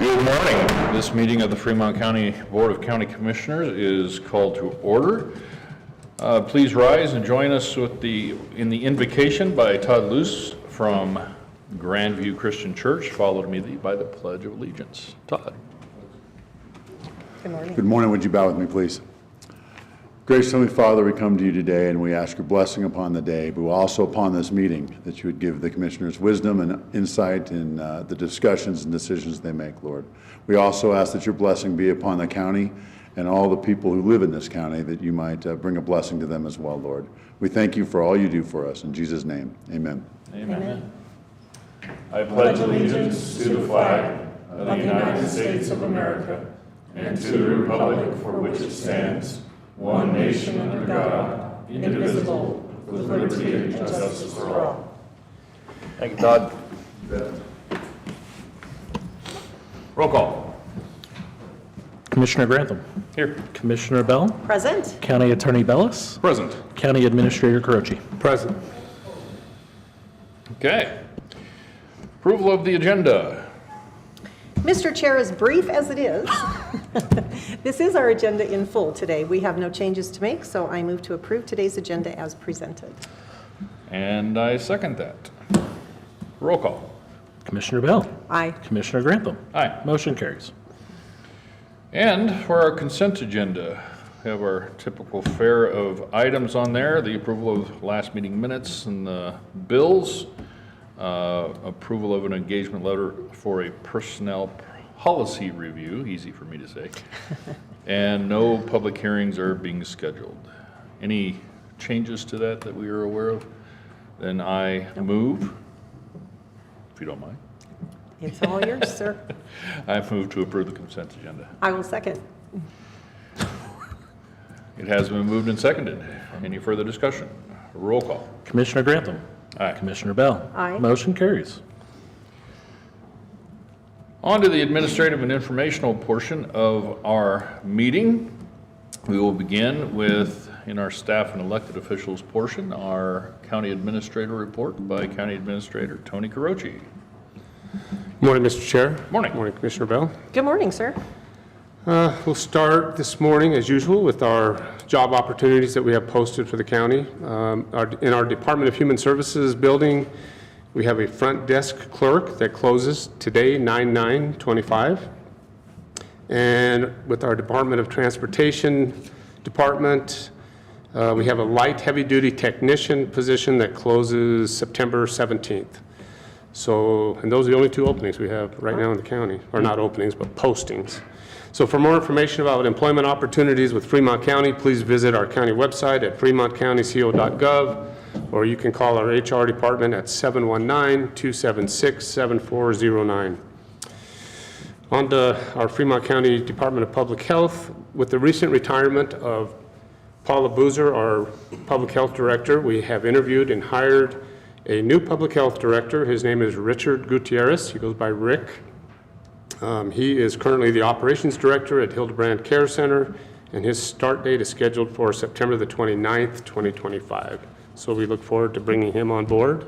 Good morning. This meeting of the Fremont County Board of County Commissioners is called to order. Please rise and join us in the invocation by Todd Luce from Grandview Christian Church, followed immediately by the Pledge of Allegiance. Todd. Good morning. Good morning. Would you bow with me, please? Gracious Heavenly Father, we come to you today and we ask your blessing upon the day, but also upon this meeting, that you would give the commissioners wisdom and insight in the discussions and decisions they make, Lord. We also ask that your blessing be upon the county and all the people who live in this county, that you might bring a blessing to them as well, Lord. We thank you for all you do for us. In Jesus' name, amen. Amen. I pledge allegiance to the flag of the United States of America and to the republic for which it stands, one nation under God, indivisible, with liberty and justice for all. Thank you, Todd. Roll call. Commissioner Grantham. Here. Commissioner Bell. Present. County Attorney Bellis. Present. County Administrator Carochi. Present. Okay. Approval of the agenda. Mr. Chair, as brief as it is, this is our agenda in full today. We have no changes to make, so I move to approve today's agenda as presented. And I second that. Roll call. Commissioner Bell. Aye. Commissioner Grantham. Aye. Motion carries. And for our consent agenda, we have our typical fare of items on there, the approval of last meeting minutes and the bills, approval of an engagement letter for a personnel policy review, easy for me to say, and no public hearings are being scheduled. Any changes to that we are aware of? Then I move, if you don't mind. It's all yours, sir. I move to approve the consent agenda. I will second. It has been moved and seconded. Any further discussion? Roll call. Commissioner Grantham. Aye. Commissioner Bell. Aye. Motion carries. On to the administrative and informational portion of our meeting. We will begin with, in our staff and elected officials portion, our county administrator report by County Administrator Tony Carochi. Morning, Mr. Chair. Morning. Morning, Commissioner Bell. Good morning, sir. We'll start this morning, as usual, with our job opportunities that we have posted for the county. In our Department of Human Services building, we have a front desk clerk that closes today, 9/9/25. And with our Department of Transportation department, we have a light heavy-duty technician position that closes September 17th. So, and those are the only two openings we have right now in the county, or not openings, but postings. So for more information about employment opportunities with Fremont County, please visit our county website at fremontcountyco.gov, or you can call our HR department at 719-276-7409. On to our Fremont County Department of Public Health. With the recent retirement of Paula Boozer, our public health director, we have interviewed and hired a new public health director. His name is Richard Gutierrez. He goes by Rick. He is currently the operations director at Hildebrand Care Center, and his start date is scheduled for September the 29th, 2025. So we look forward to bringing him on board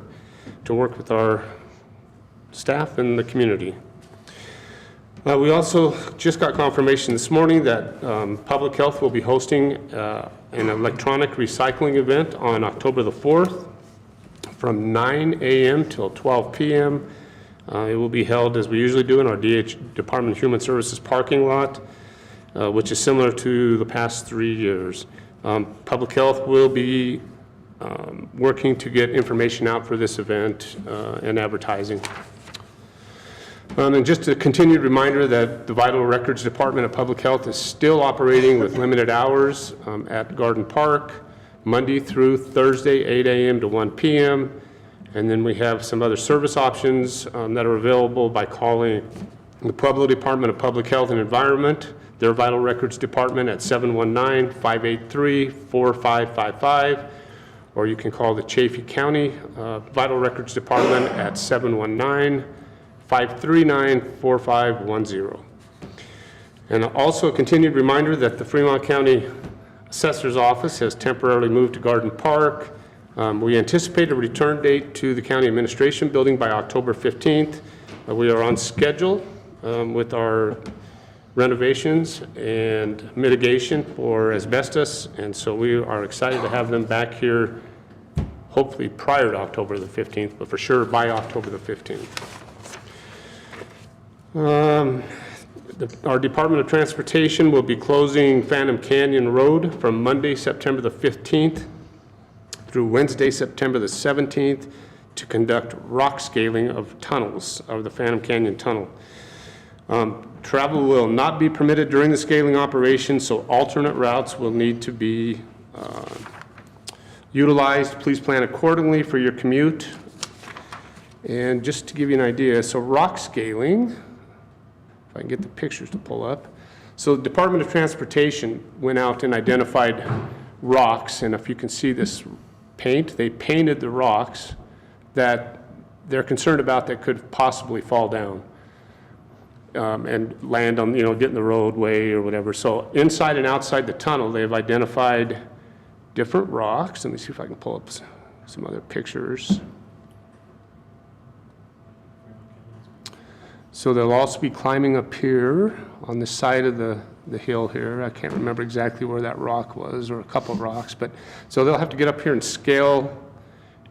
to work with our staff and the community. We also just got confirmation this morning that Public Health will be hosting an electronic recycling event on October the 4th from 9 a.m. till 12 p.m. It will be held, as we usually do, in our Department of Human Services parking lot, which is similar to the past 3 years. Public Health will be working to get information out for this event and advertising. And just a continued reminder that the Vital Records Department of Public Health is still operating with limited hours at Garden Park, Monday through Thursday, 8 a.m. to 1 p.m. And then we have some other service options that are available by calling the Pueblo Department of Public Health and Environment, their Vital Records Department at 719-583-4555, or you can call the Chaffee County Vital Records Department at 719-539-4510. And also a continued reminder that the Fremont County Assessor's Office has temporarily moved to Garden Park. We anticipate a return date to the County Administration Building by October 15th. We are on schedule with our renovations and mitigation for asbestos, and so we are excited to have them back here, hopefully prior to October the 15th, but for sure by October the 15th. Our Department of Transportation will be closing Phantom Canyon Road from Monday, September the 15th through Wednesday, September the 17th to conduct rock scaling of tunnels, of the Phantom Canyon Tunnel. Travel will not be permitted during the scaling operation, so alternate routes will need to be utilized. Please plan accordingly for your commute. And just to give you an idea, so rock scaling, if I can get the pictures to pull up. So the Department of Transportation went out and identified rocks, and if you can see this paint, they painted the rocks that they're concerned about that could possibly fall down and land on, get in the roadway or whatever. So inside and outside the tunnel, they've identified different rocks. Let me see if I can pull up some other pictures. So they'll also be climbing up here on the side of the hill here. I can't remember exactly where that rock was, or a couple of rocks, but so they'll have to get up here and scale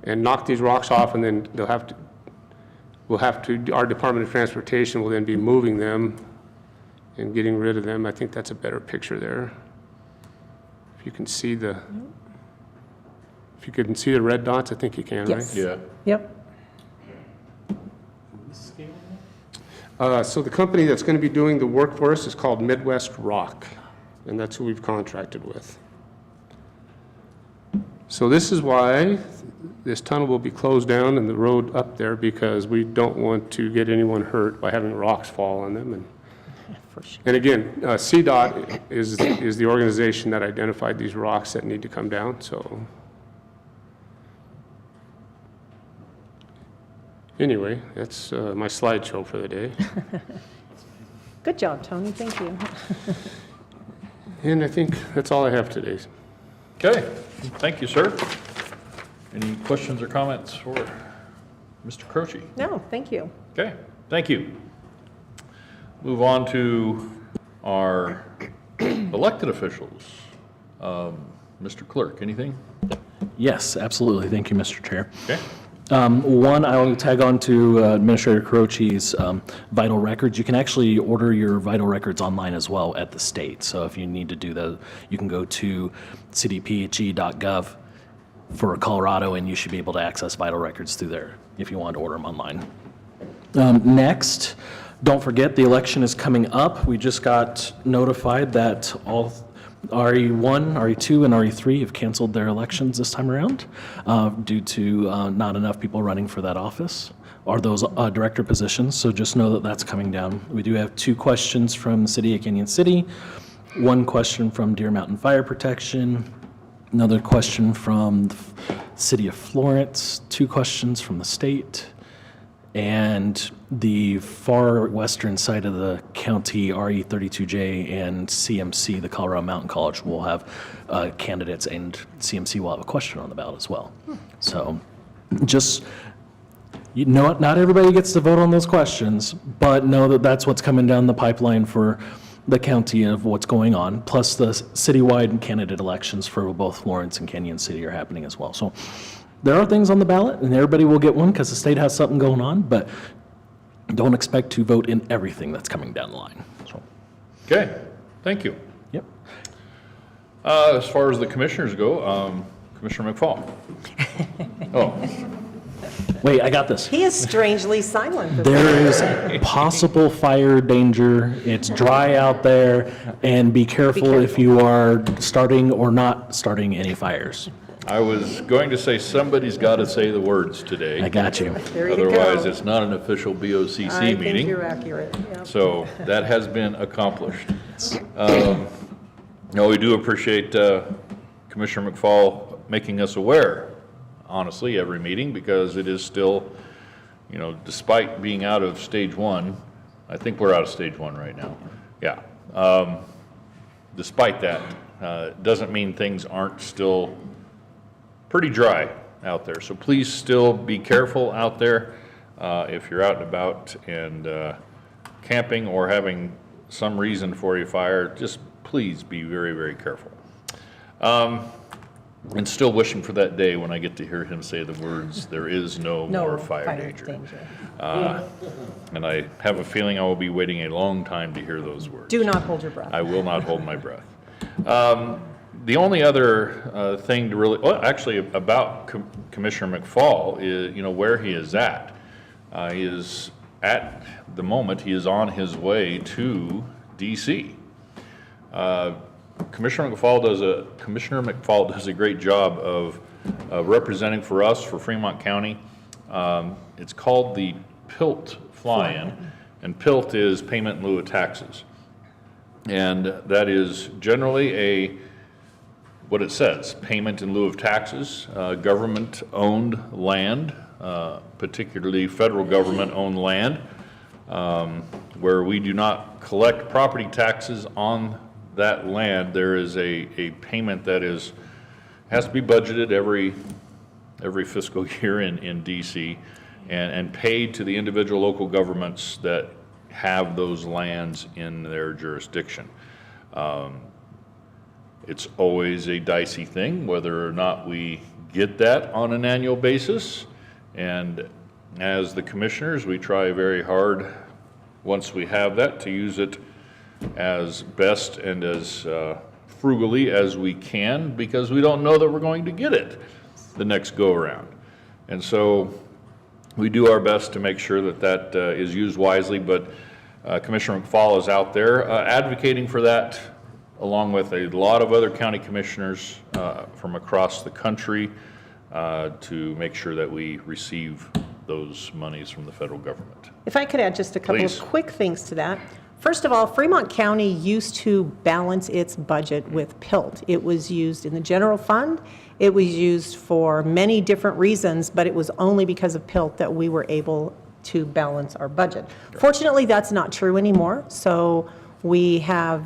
and knock these rocks off, and then our Department of Transportation will then be moving them and getting rid of them. I think that's a better picture there. If you can see the red dots, I think you can, Yes. right? Yeah. Yep. So the company that's going to be doing the work for us is called Midwest Rock, and that's who we've contracted with. So this is why this tunnel will be closed down and the road up there, because we don't want to get anyone hurt by having rocks fall on them. For sure. And again, CDOT is the organization that identified these rocks that need to come down, so. Anyway, that's my slideshow for the day. Good job, Tony. Thank you. And I think that's all I have today. Okay, thank you, sir. Any questions or comments for Mr. Croce? No, thank you. Okay, thank you. Move on to our elected officials. Mr. Clerk, anything? Yes, absolutely. Thank you, Mr. Chair. Okay, One, I will tag on to Administrator Croce's vital records. You can actually order your vital records online as well at the state. So if you need to do that, you can go to cdphe.gov for Colorado, and you should be able to access vital records through there if you want to order them online. Next, don't forget the election is coming up. We just got notified that all RE1, RE2, and RE3 have canceled their elections this time around due to not enough people running for that office or those director positions. So just know that that's coming down. We do have 2 questions from the City of Canyon City, 1 question from Deer Mountain Fire Protection, another question from the City of Florence, 2 questions from the state, and the far western side of the county, RE32J and CMC, the Colorado Mountain College, will have candidates, and CMC will have a question on the ballot as well. So just, not everybody gets to vote on those questions, but know that that's what's coming down the pipeline for the county of what's going on, plus the citywide candidate elections for both Florence and Canyon City are happening as well. So there are things on the ballot, and everybody will get one because the state has something going on, but don't expect to vote in everything that's coming down the line. So, okay, thank you. yep. As far as the commissioners go, Commissioner McFall. Oh, Wait, I got this. He is strangely silent. There is possible fire danger. It's dry out there, and be careful if you are starting or not starting any fires. I was going to say somebody's got to say the words today. I got you. There you Otherwise, go. it's not an official BOCC I think meeting. you're accurate. Yeah. So that has been accomplished. No, we do appreciate Commissioner McFall making us aware, honestly, every meeting, because it is still, despite being out of stage 1, I think we're out of stage 1 right now. Yeah. Despite that, doesn't mean things aren't still pretty dry out there. So please still be careful out there if you're out and about, and camping or having some reason for a fire, just please be very, very careful. And still wishing for that day when I get to hear him say the words, "There is no more fire danger." And I have a feeling I will be waiting a long time to hear those words. Do not hold your breath. I will not hold my breath. The only other thing to really, well, actually about Commissioner McFall is, where he is at. He is, at the moment, he is on his way to DC. Commissioner McFall does a great job of representing for us, for Fremont County. It's called the PILT fly-in, and PILT is payment in lieu of taxes. And that is generally what it says, payment in lieu of taxes, government-owned land, particularly federal government-owned land, where we do not collect property taxes on that land. There is a payment that has to be budgeted every fiscal year in DC and paid to the individual local governments that have those lands in their jurisdiction. It's always a dicey thing whether or not we get that on an annual basis, and as the commissioners, we try very hard, once we have that, to use it as best and as frugally as we can, because we don't know that we're going to get it the next go-around. And so we do our best to make sure that is used wisely, but Commissioner McFall is out there advocating for that, along with a lot of other county commissioners from across the country, to make sure that we receive those monies from the federal government. If I could add just a couple Please. of quick things to that. First of all, Fremont County used to balance its budget with PILT. It was used in the general fund. It was used for many different reasons, but it was only because of PILT that we were able to balance our budget. Fortunately, that's not true anymore. So we have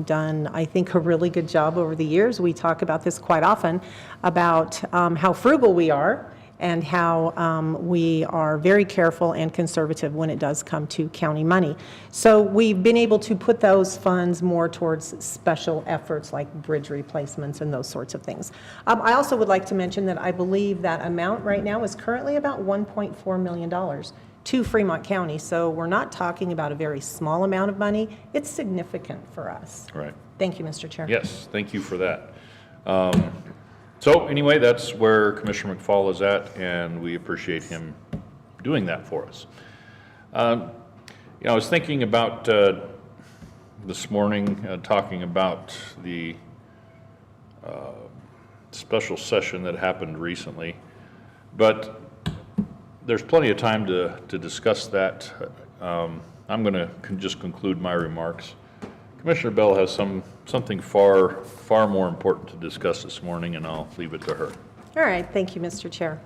done, I think, a really good job over the years. We talk about this quite often, about how frugal we are and how we are very careful and conservative when it does come to county money. So we've been able to put those funds more towards special efforts like bridge replacements and those sorts of things. I also would like to mention that I believe that amount right now is currently about $1.4 million to Fremont County. So we're not talking about a very small amount of money. It's significant for us. Right. Thank you, Mr. Chair. Yes, thank you for that. So anyway, that's where Commissioner McFall is at, and we appreciate him doing that for us. I was thinking about this morning, talking about the special session that happened recently, but there's plenty of time to discuss that. I'm going to just conclude my remarks. Commissioner Bell has something far more important to discuss this morning, and I'll leave it to her. All right, thank you, Mr. Chair.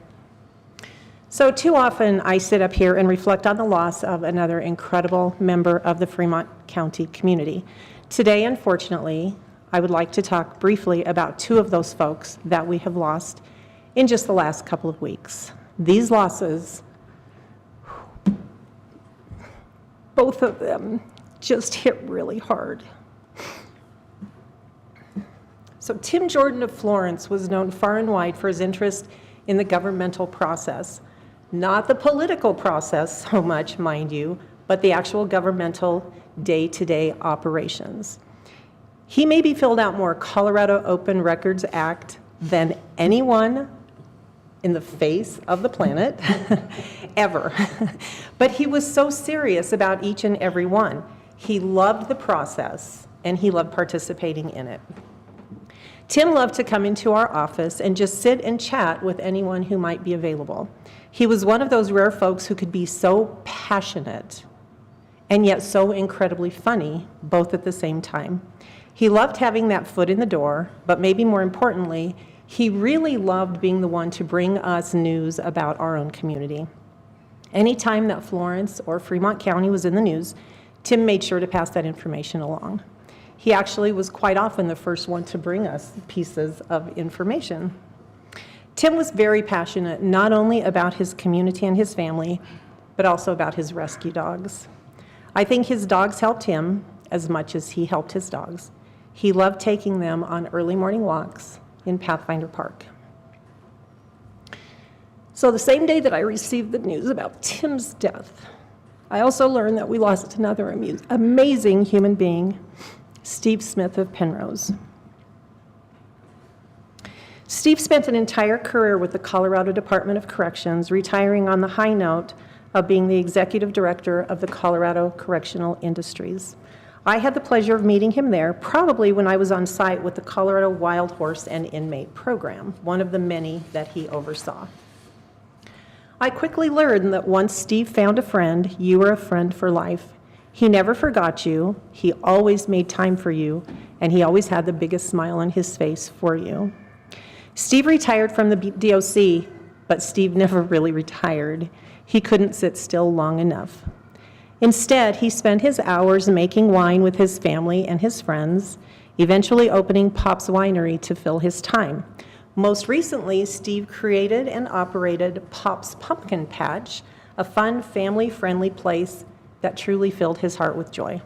So too often I sit up here and reflect on the loss of another incredible member of the Fremont County community. Today, unfortunately, I would like to talk briefly about two of those folks that we have lost in just the last couple of weeks. These losses, both of them, just hit really hard. So Tim Jordan of Florence was known far and wide for his interest in the governmental process. Not the political process so much, mind you, but the actual governmental day-to-day operations. He maybe filled out more Colorado Open Records Act than anyone in the face of the planet ever. But he was so serious about each and every one. He loved the process, and he loved participating in it. Tim loved to come into our office and just sit and chat with anyone who might be available. He was one of those rare folks who could be so passionate and yet so incredibly funny, both at the same time. He loved having that foot in the door, but maybe more importantly, he really loved being the one to bring us news about our own community. Anytime that Florence or Fremont County was in the news, Tim made sure to pass that information along. He actually was quite often the first one to bring us pieces of information. Tim was very passionate not only about his community and his family, but also about his rescue dogs. I think his dogs helped him as much as he helped his dogs. He loved taking them on early morning walks in Pathfinder Park. So the same day that I received the news about Tim's death, I also learned that we lost another amazing human being, Steve Smith of Penrose. Steve spent an entire career with the Colorado Department of Corrections, retiring on the high note of being the executive director of the Colorado Correctional Industries. I had the pleasure of meeting him there, probably when I was on site with the Colorado Wild Horse and Inmate Program, one of the many that he oversaw. I quickly learned that once Steve found a friend, you were a friend for life. He never forgot you, he always made time for you, and he always had the biggest smile on his face for you. Steve retired from the DOC, but Steve never really retired. He couldn't sit still long enough. Instead, he spent his hours making wine with his family and his friends, eventually opening Pop's Winery to fill his time. Most recently, Steve created and operated Pop's Pumpkin Patch, a fun, family-friendly place that truly filled his heart with joy.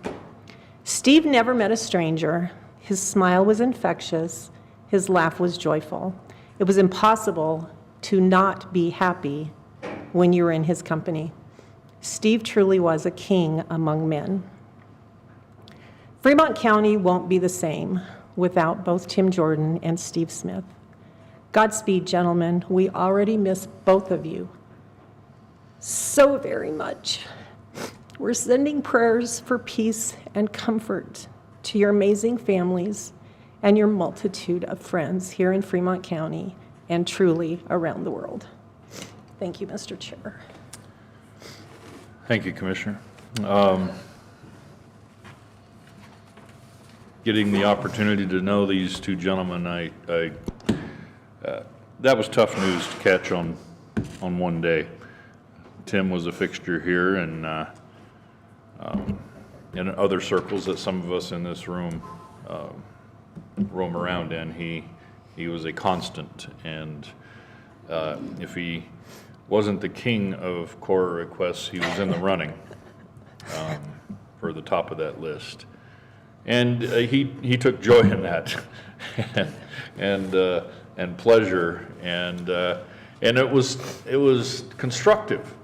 Steve never met a stranger. His smile was infectious. His laugh was joyful. It was impossible to not be happy when you were in his company. Steve truly was a king among men. Fremont County won't be the same without both Tim Jordan and Steve Smith. Godspeed, gentlemen. We already miss both of you so very much. We're sending prayers for peace and comfort to your amazing families and your multitude of friends here in Fremont County and truly around the world. Thank you, Mr. Chair. Thank you, Commissioner. Getting the opportunity to know these two gentlemen, that was tough news to catch on one day. Tim was a fixture here, and in other circles that some of us in this room roam around in, he was a constant. And if he wasn't the king of Cora requests, he was in the running for the top of that list. And he took joy in that, and pleasure, and it was constructive.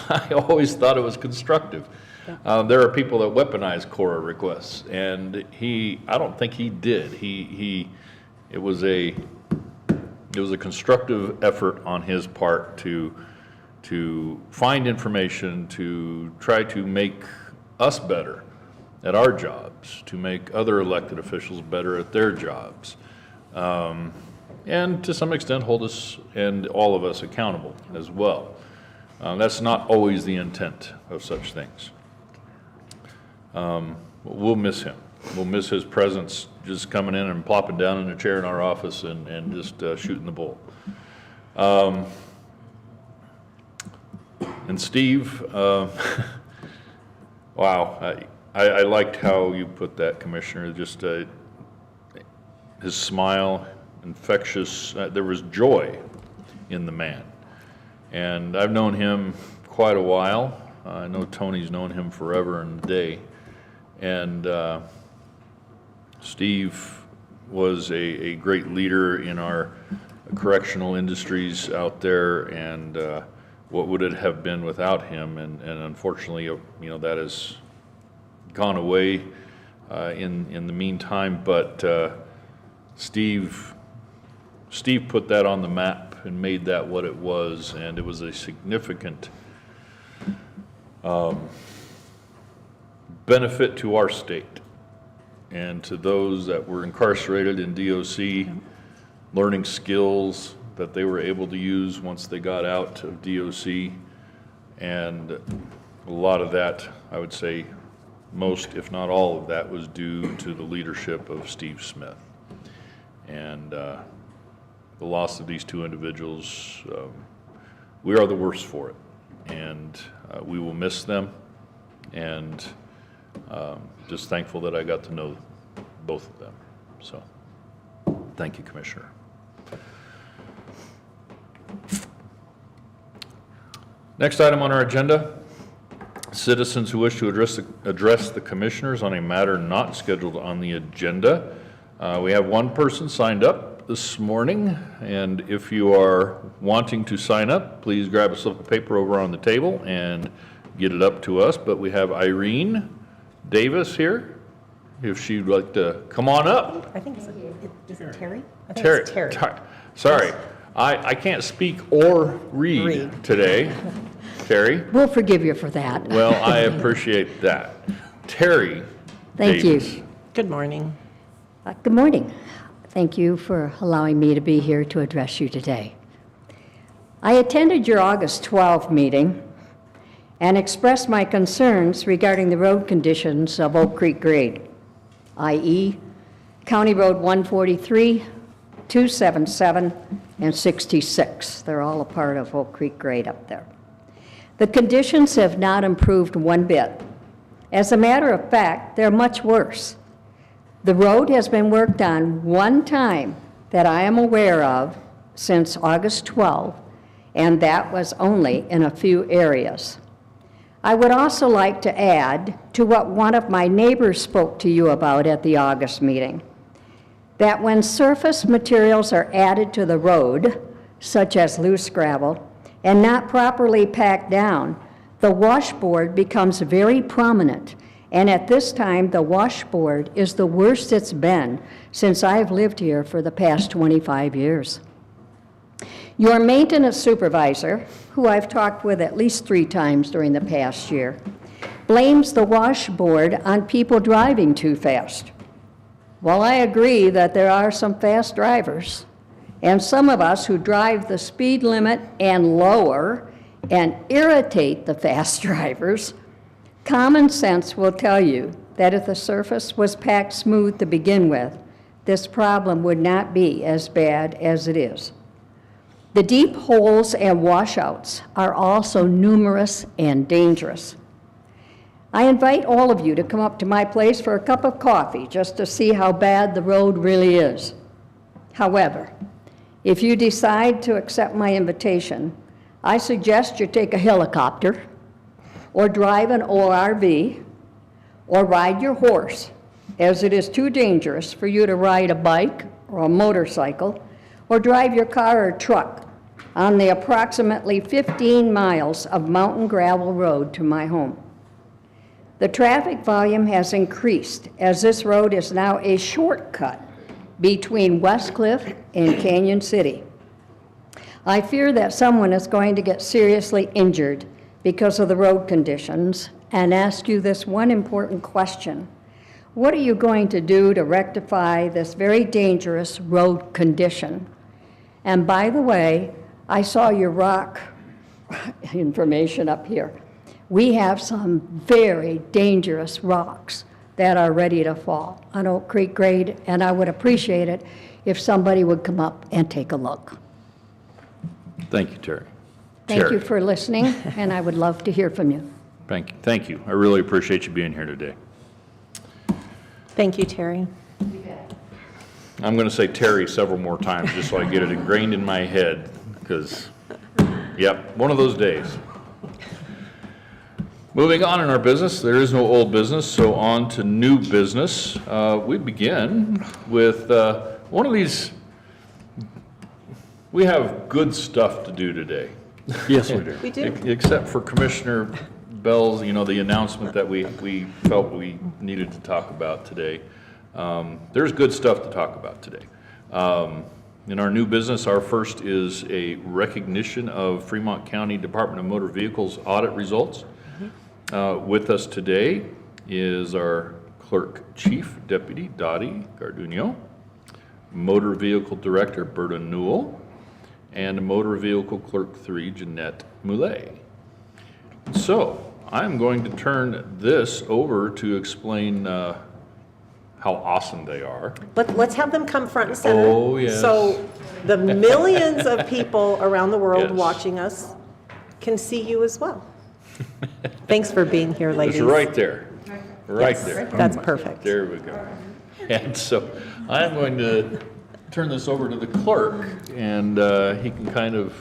I always thought it was constructive. There are people that weaponize Cora requests, and I don't think he did. It was a constructive effort on his part to find information, to try to make us better at our jobs, to make other elected officials better at their jobs, and to some extent hold us and all of us accountable as well. That's not always the intent of such things. We'll miss him. We'll miss his presence, just coming in and plopping down in a chair in our office and just shooting the bull. And Steve, wow, I liked how you put that, Commissioner. Just his smile, infectious. There was joy in the man. And I've known him quite a while. I know Tony's known him forever and a day. And Steve was a great leader in our correctional industries out there, and what would it have been without him? And unfortunately, that has gone away in the meantime. But Steve put that on the map and made that what it was, and it was a significant benefit to our state and to those that were incarcerated in DOC, learning skills that they were able to use once they got out of DOC. And a lot of that, I would say most, if not all of that, was due to the leadership of Steve Smith. And the loss of these two individuals, we are the worst for it. And we will miss them. And just thankful that I got to know both of them. So, thank you, Commissioner. Next item on our agenda, Citizens who wish to address the commissioners on a matter not scheduled on the agenda. We have one person signed up this morning, and if you are wanting to sign up, please grab a slip of paper over on the table and get it up to us. But we have Irene Davis here, if she'd like to come on up. I think, is it Terry? I think Terry. it's Terry. Sorry, I can't speak or read today. Terry? We'll forgive you for that. Well, I appreciate that. Terry Thank Davis. you. Good morning. Good morning. Thank you for allowing me to be here to address you today. I attended your August 12 meeting and expressed my concerns regarding the road conditions of Oak Creek Grade, i.e. County Road 143, 277, and 66. They're all a part of Oak Creek Grade up there. The conditions have not improved one bit. As a matter of fact, they're much worse. The road has been worked on one time that I am aware of since August 12, and that was only in a few areas. I would also like to add to what one of my neighbors spoke to you about at the August meeting, that when surface materials are added to the road, such as loose gravel, and not properly packed down, the washboard becomes very prominent. And at this time, the washboard is the worst it's been since I've lived here for the past 25 years. Your maintenance supervisor, who I've talked with at least 3 times during the past year, blames the washboard on people driving too fast. While I agree that there are some fast drivers, and some of us who drive the speed limit and lower and irritate the fast drivers, common sense will tell you that if the surface was packed smooth to begin with, this problem would not be as bad as it is. The deep holes and washouts are also numerous and dangerous. I invite all of you to come up to my place for a cup of coffee just to see how bad the road really is. However, if you decide to accept my invitation, I suggest you take a helicopter, or drive an ORV, or ride your horse, as it is too dangerous for you to ride a bike or a motorcycle, or drive your car or truck on the approximately 15 miles of mountain gravel road to my home. The traffic volume has increased as this road is now a shortcut between West Cliff and Canyon City. I fear that someone is going to get seriously injured because of the road conditions, and ask you this one important question. What are you going to do to rectify this very dangerous road condition? And by the way, I saw your rock information up here. We have some very dangerous rocks that are ready to fall on Oak Creek Grade, and I would appreciate it if somebody would come up and take a look. Thank you, Terry. Thank you for listening, and I would love to hear from you. Thank you. I really appreciate you being here today. Thank you, Terry. I'm going to say Terry several more times just so I get it ingrained in my head, because, yep, one of those days. Moving on in our business, there is no old business, so on to new business. We begin with one of these. We have good stuff to do today. Yes, we do. We do. Except for Commissioner Bell's, the announcement that we felt we needed to talk about today. There's good stuff to talk about today. In our new business, our first is a recognition of Fremont County Department of Motor Vehicles audit results. With us today is our Clerk Chief Deputy Dottie Garduno, Motor Vehicle Director Berta Newell, and Motor Vehicle Clerk 3 Jeanette Moulet. So I'm going to turn this over to explain how awesome they are. Let's have them come front and center. Oh, yes. So the millions of people around the world Yes. watching us can see you as well. Thanks for being here, ladies. It's right there, right Yes, there. that's perfect. There we go. And so I'm going to turn this over to the clerk, and he can kind of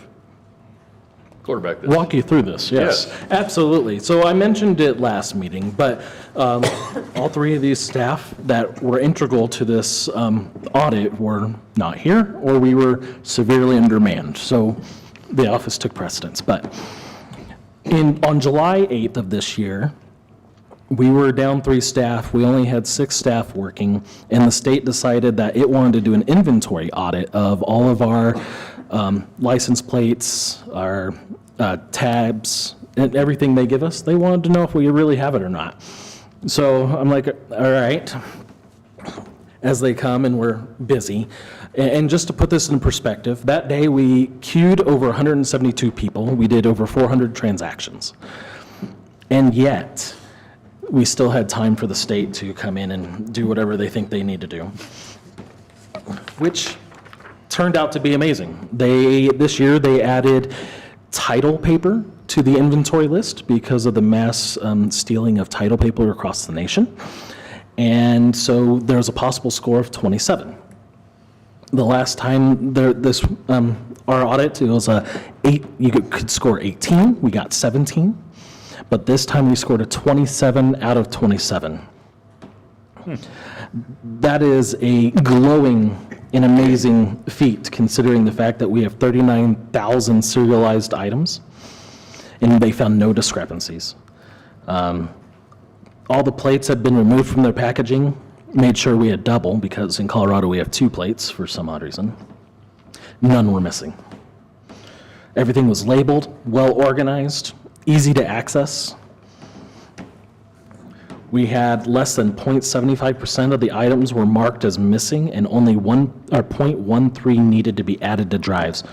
quarterback this. walk you through this, yes. Yes. Absolutely. So I mentioned it last meeting, but all three of these staff that were integral to this audit were not here, or we were severely undermanned. So the office took precedence. But on July 8th of this year, we were down 3 staff. We only had 6 staff working, and the state decided that it wanted to do an inventory audit of all of our license plates, our tabs, and everything they give us. They wanted to know if we really have it or not. So I'm like, all right, as they come and we're busy. And just to put this in perspective, that day we queued over 172 people. We did over 400 transactions. And yet, we still had time for the state to come in and do whatever they think they need to do, which turned out to be amazing. This year, they added title paper to the inventory list because of the mass stealing of title paper across the nation. And so there's a possible score of 27. The last time our audit, it was you could score 18, we got 17. But this time we scored a 27 out of 27. That is a glowing and amazing feat, considering the fact that we have 39,000 serialized items, and they found no discrepancies. All the plates had been removed from their packaging, made sure we had double, because in Colorado we have 2 plates for some odd reason. None were missing. Everything was labeled, well organized, easy to access. We had less than 0.75% of the items were marked as missing, and only 0.13 needed to be added to drives.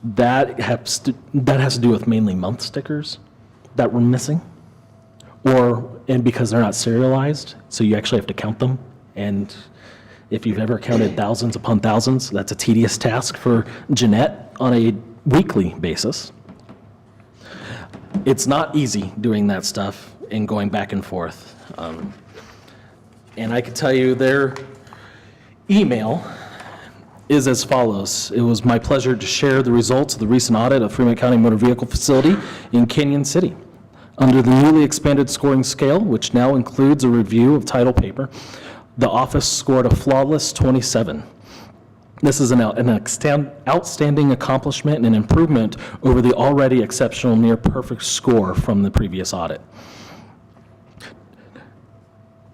That has to do with mainly month stickers that were missing, and because they're not serialized, so you actually have to count them. And if you've ever counted thousands upon thousands, that's a tedious task for Jeanette on a weekly basis. It's not easy doing that stuff and going back and forth. And I can tell you their email is as follows. It was my pleasure to share the results of the recent audit of Fremont County Motor Vehicle Facility in Canyon City. Under the newly expanded scoring scale, which now includes a review of title paper, the office scored a flawless 27. This is an outstanding accomplishment and an improvement over the already exceptional near-perfect score from the previous audit.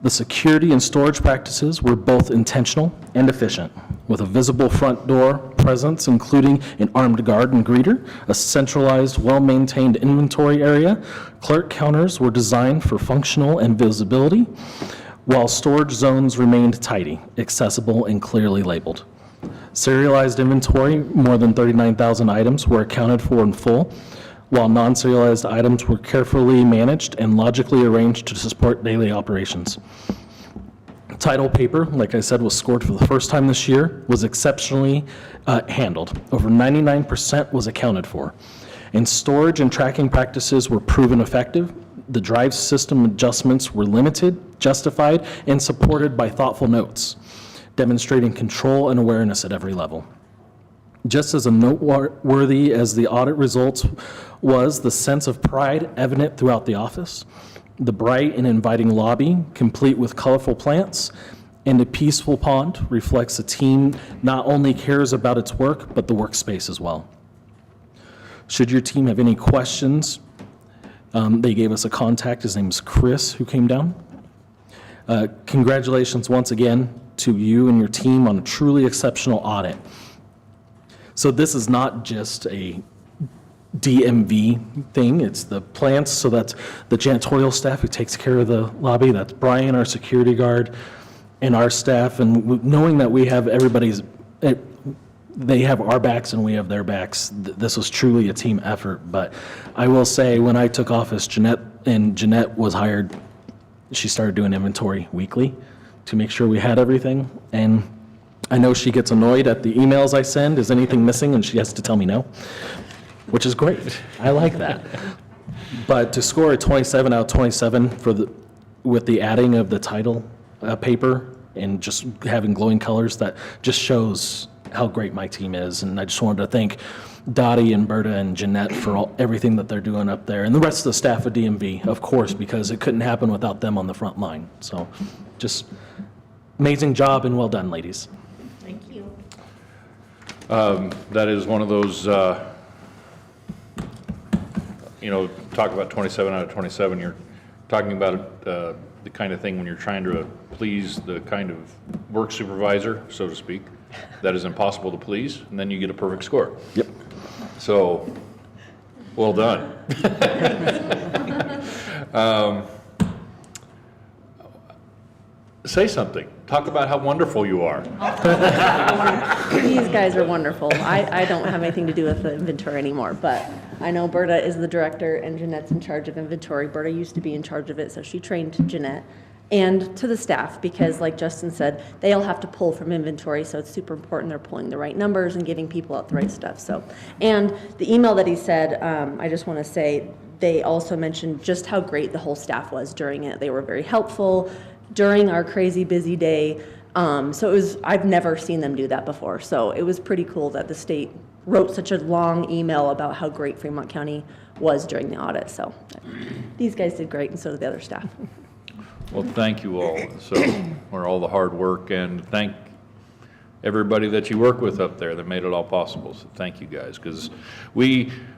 The security and storage practices were both intentional and efficient, with a visible front door presence, including an armed guard and greeter, a centralized, well-maintained inventory area. Clerk counters were designed for functional and visibility, while storage zones remained tidy, accessible, and clearly labeled. Serialized inventory, more than 39,000 items, were accounted for in full, while non-serialized items were carefully managed and logically arranged to support daily operations. Title paper, like I said, was scored for the first time this year, was exceptionally handled. Over 99% was accounted for. And storage and tracking practices were proven effective. The drive system adjustments were limited, justified, and supported by thoughtful notes, demonstrating control and awareness at every level. Just as noteworthy as the audit results was the sense of pride evident throughout the office, the bright and inviting lobby, complete with colorful plants, and a peaceful pond reflects a team not only cares about its work, but the workspace as well. Should your team have any questions, they gave us a contact. His name is Chris, who came down. Congratulations once again to you and your team on a truly exceptional audit. So this is not just a DMV thing, it's the plants, so that's the janitorial staff who takes care of the lobby, that's Brian, our security guard, and our staff, and knowing that we have everybody's, they have our backs and we have their backs, this was truly a team effort. But I will say, when I took office, Jeanette was hired, she started doing inventory weekly to make sure we had everything, and I know she gets annoyed at the emails I send, is anything missing, and she has to tell me no, which is great. I like that. But to score a 27 out of 27 with the adding of the title paper and just having glowing colors, that just shows how great my team is. And I just wanted to thank Dottie and Berta and Jeanette for everything that they're doing up there, and the rest of the staff of DMV, of course, because it couldn't happen without them on the front line. So just amazing job and well done, ladies. Thank you. That is one of those, talk about 27 out of 27, you're talking about the kind of thing when you're trying to please the kind of work supervisor, so to speak, that is impossible to please, and then you get a perfect score. Yep. So, well done. Say something. Talk about how wonderful you are. These guys are wonderful. I don't have anything to do with the inventory anymore, but I know Berta is the director and Jeanette's in charge of inventory. Berta used to be in charge of it, so she trained Jeanette. And to the staff, because like Justin said, they all have to pull from inventory, so it's super important they're pulling the right numbers and giving people out the right stuff. So, and the email that he said, I just want to say, they also mentioned just how great the whole staff was during it. They were very helpful during our crazy busy day. So it was, I've never seen them do that before. So it was pretty cool that the state wrote such a long email about how great Fremont County was during the audit. So these guys did great, and so did the other staff. Well, thank you all, for all the hard work, and thank everybody that you work with up there that made it all possible. So thank you guys, because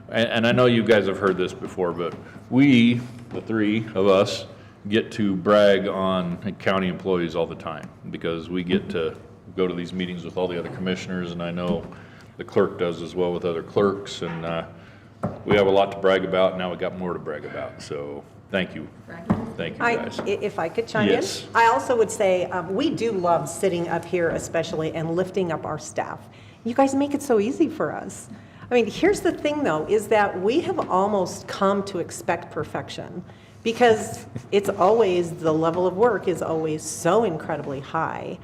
and I know you guys have heard this before, but we, the three of us, get to brag on county employees all the time, because we get to go to these meetings with all the other commissioners, and I know the clerk does as well with other clerks, and we have a lot to brag about. Now we got more to brag about, so thank you. Thank you, guys. If I could chime in? Yes. I also would say, we do love sitting up here especially and lifting up our staff. You guys make it so easy for us. I mean, here's the thing though, is that we have almost come to expect perfection, because it's always, the level of work is always so incredibly high,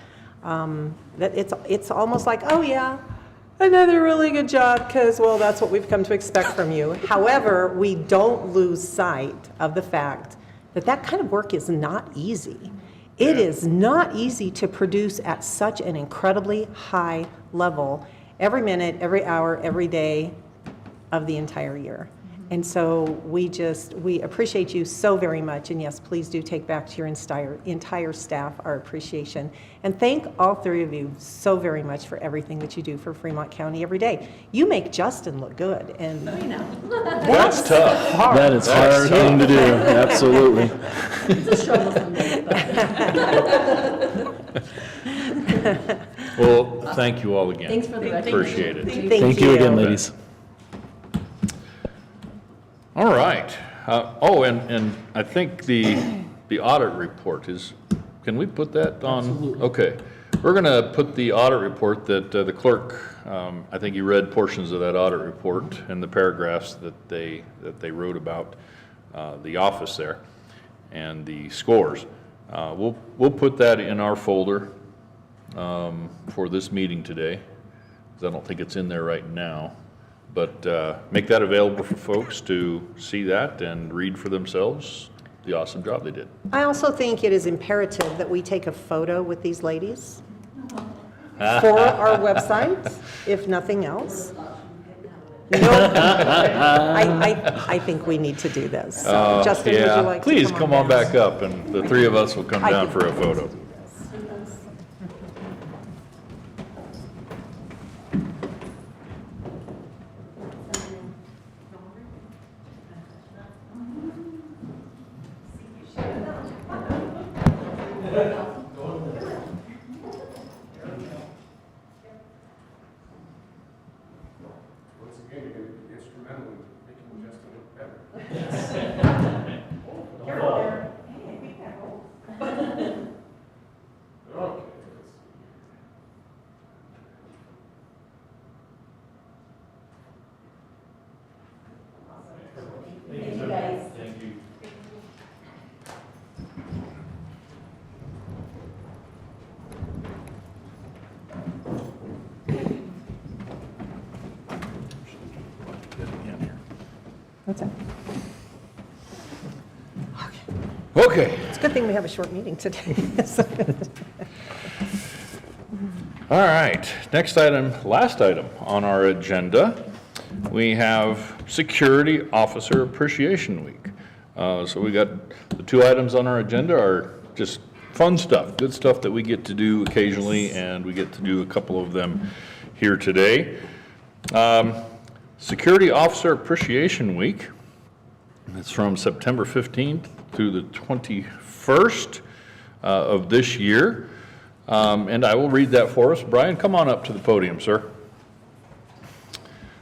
that it's almost like, oh yeah, another really good job, because, well, that's what we've come to expect from you. However, we don't lose sight of the fact that that kind of work is not easy. It is not easy to produce at such an incredibly high level every minute, every hour, every day of the entire year. And so we appreciate you so very much. And yes, please do take back to your entire staff our appreciation. And thank all three of you so very much for everything that you do for Fremont County every day. You make Justin look good. And I know. That's tough. hard. That is a hard thing to do, absolutely. It's a struggle someday, but Well, thank you all again. thanks for the recognition. Appreciate it. Thank you again, ladies. All right. And I think the audit report is, can we put that on? Absolutely. Okay. We're going to put the audit report that the clerk, I think you read portions of that audit report and the paragraphs that they wrote about the office there and the scores. We'll put that in our folder for this meeting today, because I don't think it's in there right now. But make that available for folks to see that and read for themselves the awesome job they did. I also think it is imperative that we take a photo with these ladies for our website, if nothing else. No, I think we need to do this. So, Justin, would you like to Please come on down? back up, and the three of us will come down for a photo. once again, you're going to be instrumental in making Justin look better. Okay. That's it. Okay. It's a good thing we have a short meeting today. All right, next item, last item on our agenda, we have Security Officer Appreciation Week. So we got the two items on our agenda are just fun stuff, good stuff that we get to do occasionally, and we get to do a couple of them here today. Security Officer Appreciation Week, it's from September 15th through the 21st of this year. And I will read that for us. Brian, come on up to the podium, sir.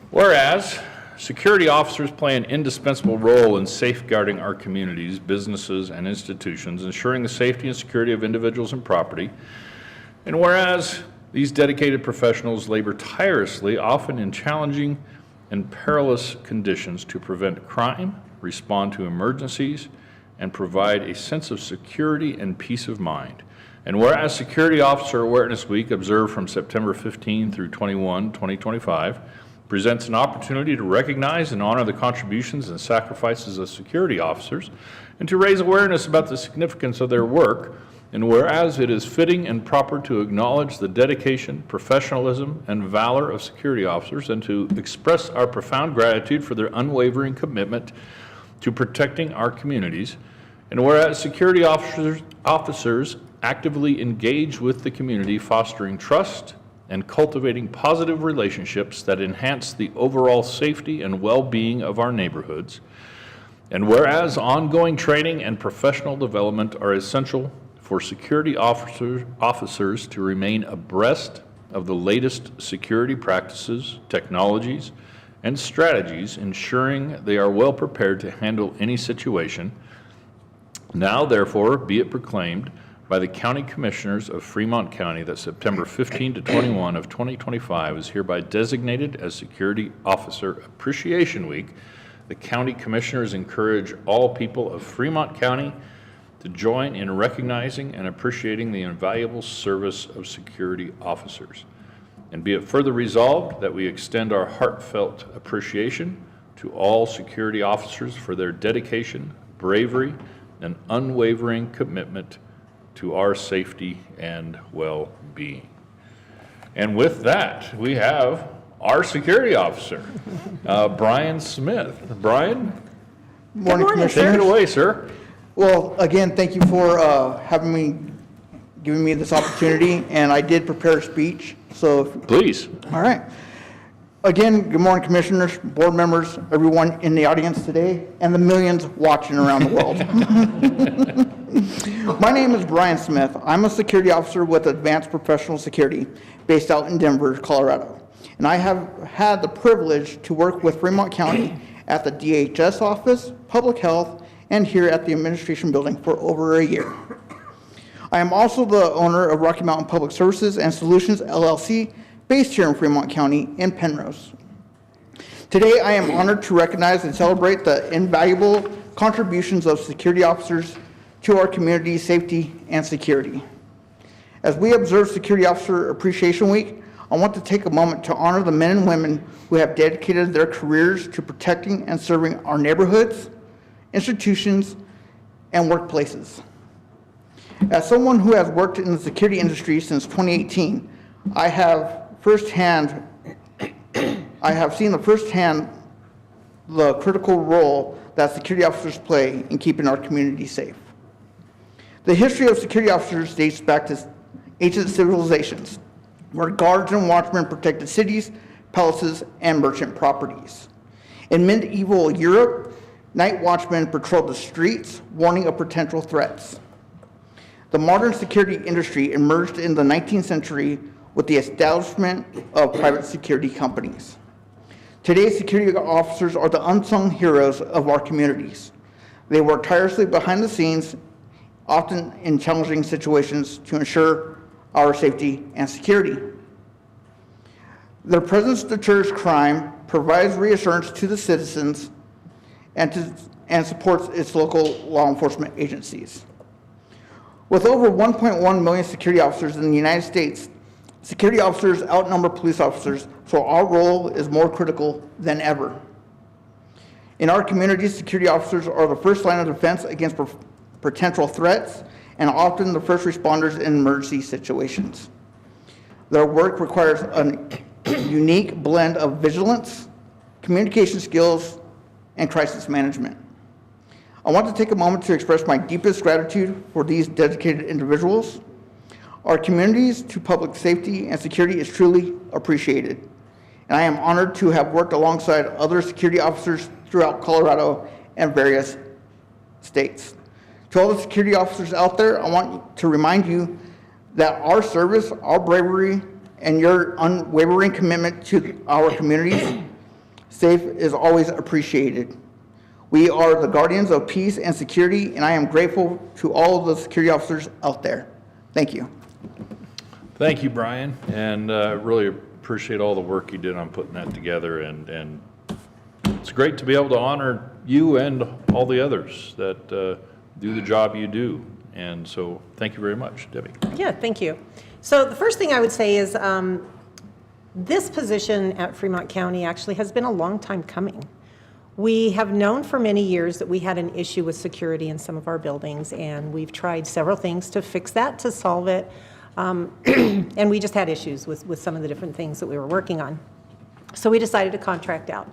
Whereas, security officers play an indispensable role in safeguarding our communities, businesses, and institutions, ensuring the safety and security of individuals and property. And whereas, these dedicated professionals labor tirelessly, often in challenging and perilous conditions, to prevent crime, respond to emergencies, and provide a sense of security and peace of mind. And whereas Security Officer Awareness Week, observed from September 15 through 21, 2025, presents an opportunity to recognize and honor the contributions and sacrifices of security officers and to raise awareness about the significance of their work. And whereas it is fitting and proper to acknowledge the dedication, professionalism, and valor of security officers and to express our profound gratitude for their unwavering commitment to protecting our communities. And whereas security officers actively engage with the community, fostering trust and cultivating positive relationships that enhance the overall safety and well-being of our neighborhoods. And whereas ongoing training and professional development are essential for security officers to remain abreast of the latest security practices, technologies, and strategies, ensuring they are well prepared to handle any situation. Now, therefore, be it proclaimed by the County Commissioners of Fremont County that September 15 to 21 of 2025 is hereby designated as Security Officer Appreciation Week. The County Commissioners encourage all people of Fremont County to join in recognizing and appreciating the invaluable service of security officers. And be it further resolved that we extend our heartfelt appreciation to all security officers for their dedication, bravery, and unwavering commitment to our safety and well-being. And with that, we have our security officer, Brian Smith. Brian? Morning, morning, Commissioners. Take it away, sir. Well, again, thank you for giving me this opportunity, and I did prepare a speech, so, Please. all right. Again, good morning, Commissioners, board members, everyone in the audience today, and the millions watching around the world. My name is Brian Smith. I'm a security officer with Advanced Professional Security based out in Denver, Colorado. And I have had the privilege to work with Fremont County at the DHS office, public health, and here at the administration building for over a year. I am also the owner of Rocky Mountain Public Services and Solutions, LLC, based here in Fremont County in Penrose. Today, I am honored to recognize and celebrate the invaluable contributions of security officers to our community's safety and security. As we observe Security Officer Appreciation Week, I want to take a moment to honor the men and women who have dedicated their careers to protecting and serving our neighborhoods, institutions, and workplaces. As someone who has worked in the security industry since 2018, I have seen firsthand the critical role that security officers play in keeping our community safe. The history of security officers dates back to ancient civilizations, where guards and watchmen protected cities, palaces, and merchant properties. In medieval Europe, night watchmen patrolled the streets, warning of potential threats. The modern security industry emerged in the 19th century with the establishment of private security companies. Today, security officers are the unsung heroes of our communities. They work tirelessly behind the scenes, often in challenging situations, to ensure our safety and security. Their presence deters crime, provides reassurance to the citizens, and supports its local law enforcement agencies. With over 1.1 million security officers in the United States, security officers outnumber police officers, so our role is more critical than ever. In our communities, security officers are the first line of defense against potential threats and often the first responders in emergency situations. Their work requires a unique blend of vigilance, communication skills, and crisis management. I want to take a moment to express my deepest gratitude for these dedicated individuals. Our communities to public safety and security is truly appreciated, and I am honored to have worked alongside other security officers throughout Colorado and various states. To all the security officers out there, I want to remind you that our service, our bravery, and your unwavering commitment to our communities safe is always appreciated. We are the guardians of peace and security, and I am grateful to all of the security officers out there. Thank you. Thank you, Brian, and really appreciate all the work you did on putting that together, and it's great to be able to honor you and all the others that do the job you do, and so thank you very much, Debbie. Yeah, thank you. So the first thing I would say is this position at Fremont County actually has been a long time coming. We have known for many years that we had an issue with security in some of our buildings, and we've tried several things to fix that, to solve it, and we just had issues with some of the different things that we were working on. So we decided to contract out.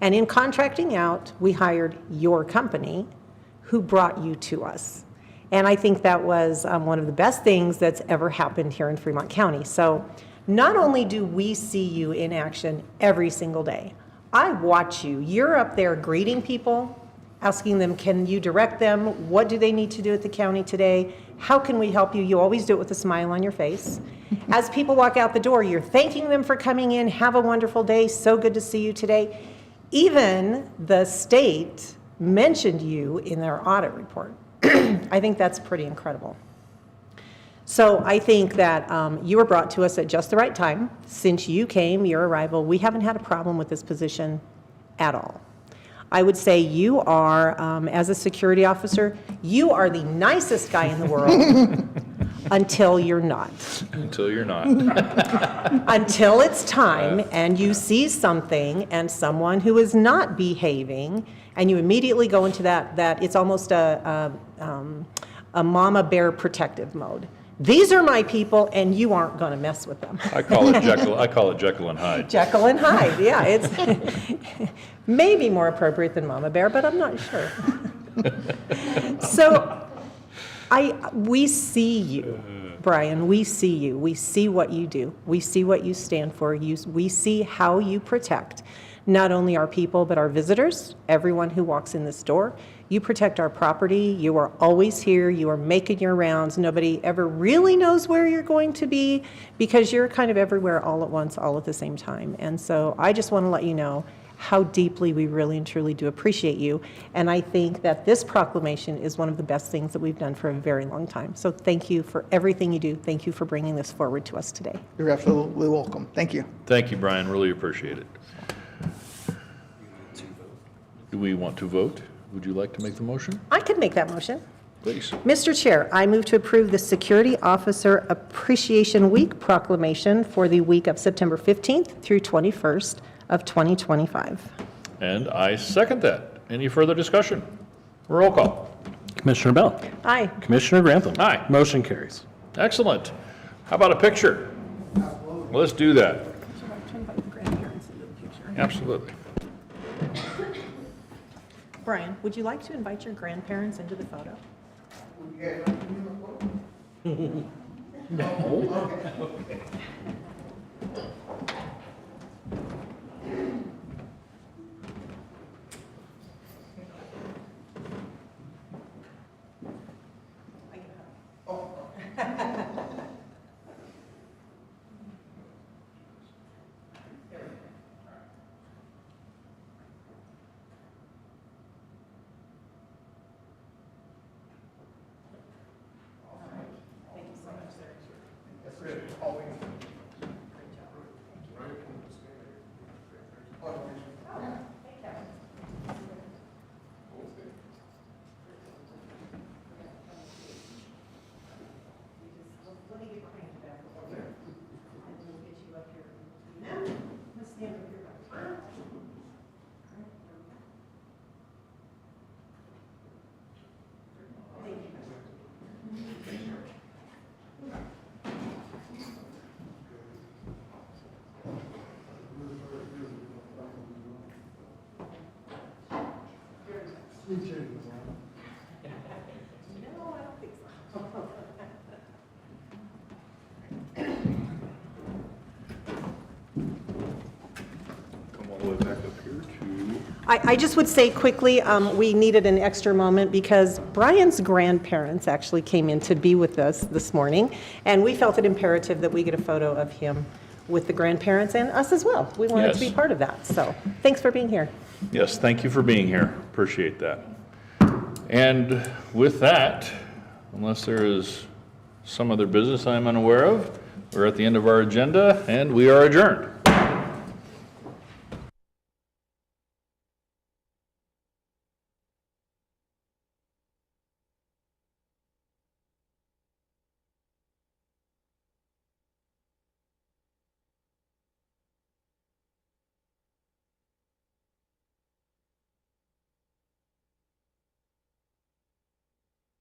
And in contracting out, we hired your company who brought you to us. And I think that was one of the best things that's ever happened here in Fremont County. So not only do we see you in action every single day, I watch you. You're up there greeting people, asking them, can you direct them? What do they need to do at the county today? How can we help you? You always do it with a smile on your face. As people walk out the door, you're thanking them for coming in. Have a wonderful day. So good to see you today. Even the state mentioned you in their audit report. I think that's pretty incredible. So I think that you were brought to us at just the right time. Since you came, your arrival, we haven't had a problem with this position at all. I would say you are, as a security officer, you are the nicest guy in the world until you're not. Until you're not. Until it's time and you see something and someone who is not behaving, and you immediately go into that it's almost a mama bear protective mode. These are my people, and you aren't going to mess with them. I call it Jekyll and Hyde. Jekyll and Hyde, yeah. It's maybe more appropriate than Mama Bear, but I'm not sure. So we see you, Brian. We see you. We see what you do. We see what you stand for. We see how you protect not only our people, but our visitors, everyone who walks in this door. You protect our property. You are always here. You are making your rounds. Nobody ever really knows where you're going to be because you're kind of everywhere all at once, all at the same time. And so I just want to let you know how deeply we really and truly do appreciate you. And I think that this proclamation is one of the best things that we've done for a very long time. So thank you for everything you do. Thank you for bringing this forward to us today. You're absolutely welcome. Thank you. Thank you, Brian, really appreciate it. Do we want to vote? Would you like to make the motion? I could make that motion. Please. Mr. Chair, I move to approve the Security Officer Appreciation Week proclamation for the week of September 15th through 21st of 2025. And I second that. Any further discussion? Roll call. Commissioner Bell. Aye. Commissioner Grantham. Aye. Motion carries. Excellent. How about a picture? Let's do that. Absolutely. Brian, would you like to invite your grandparents into the photo? Come all the way back up here to, I just would say quickly, we needed an extra moment because Brian's grandparents actually came in to be with us this morning, and we felt it imperative that we get a photo of him with the grandparents and us as well. We wanted to be Yes. part of that, so thanks for being here. yes, thank you for being here. Appreciate that. And with that, unless there is some other business I'm unaware of, we're at the end of our agenda, and we are adjourned.